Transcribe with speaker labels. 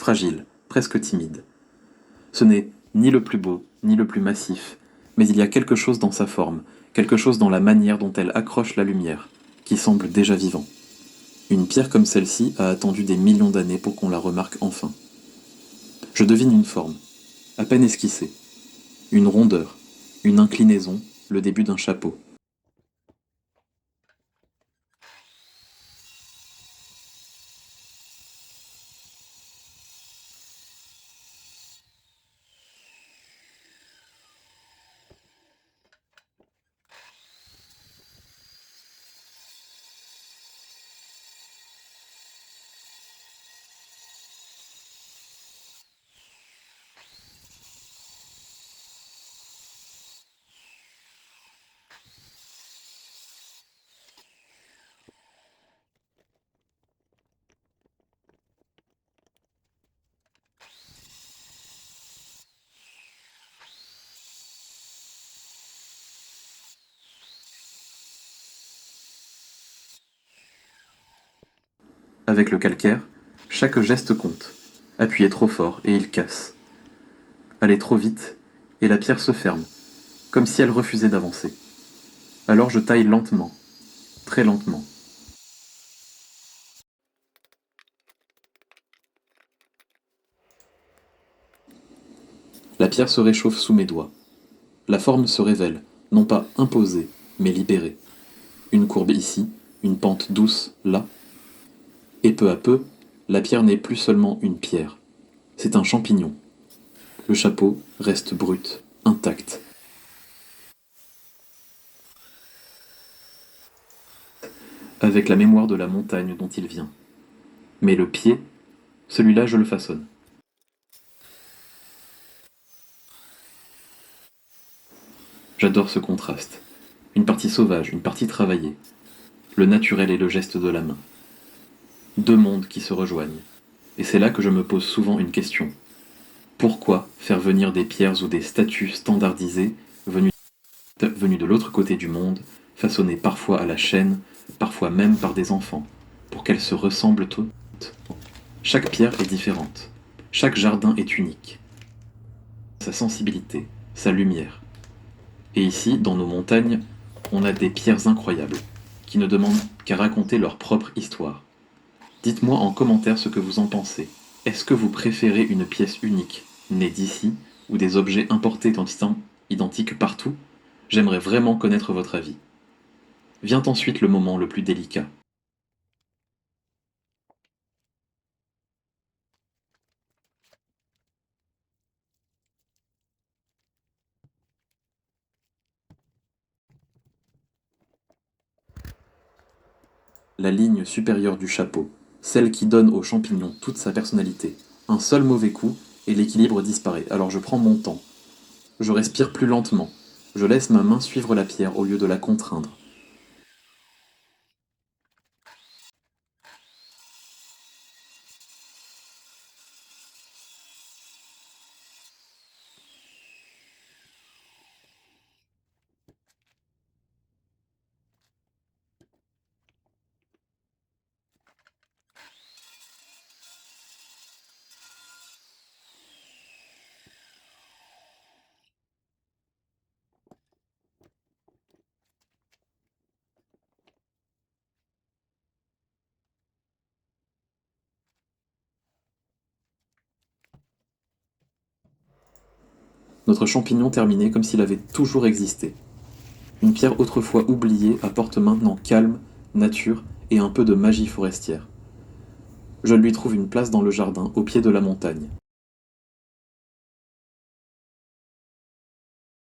Speaker 1: fragile, presque timide. Ce n'est ni le plus beau, ni le plus massif, mais il y a quelque chose dans sa forme, quelque chose dans la manière dont elle accroche la lumière, qui semble déjà vivant. Une pierre comme celle-ci a attendu des millions d'années pour qu'on la remarque enfin. Je devine une forme, à peine esquissée, une rondeur, une inclinaison, le début d'un chapeau. Avec le calcaire, chaque geste compte. Appuyer trop fort et il casse. Aller trop vite et la pierre se ferme, comme si elle refusait d'avancer. Alors je taille lentement, très lentement. La pierre se réchauffe sous mes doigts. La forme se révèle, non pas imposée, mais libérée. Une courbe ici, une pente douce là. Et peu à peu, la pierre n'est plus seulement une pierre. C'est un champignon. Le chapeau reste brut, intact. Avec la mémoire de la montagne dont il vient. Mais le pied, celui-là je le façonne. J'adore ce contraste. Une partie sauvage, une partie travaillée. Le naturel et le geste de la main. Deux mondes qui se rejoignent. Et c'est là que je me pose souvent une question. Pourquoi faire venir des pierres ou des statues standardisées venues de l'autre côté du monde, façonnées parfois à la chaîne, parfois même par des enfants, pour qu'elles se ressemblent toutes? Chaque pierre est différente. Chaque jardin est unique. Sa sensibilité, sa lumière. Et ici, dans nos montagnes, on a des pierres incroyables, qui ne demandent qu'à raconter leur propre histoire. Dites-moi en commentaire ce que vous en pensez. Est-ce que vous préférez une pièce unique, née d'ici, ou des objets importés identiques partout? J'aimerais vraiment connaître votre avis. Vient ensuite le moment le plus délicat. La ligne supérieure du chapeau, celle qui donne au champignon toute sa personnalité. Un seul mauvais coup, et l'équilibre disparaît. Alors je prends mon temps. Je respire plus lentement. Je laisse ma main suivre la pierre au lieu de la contraindre. Notre champignon terminé comme s'il avait toujours existé. Une pierre autrefois oubliée apporte maintenant calme, nature et un peu de magie forestière. Je lui trouve une place dans le jardin, au pied de la montagne.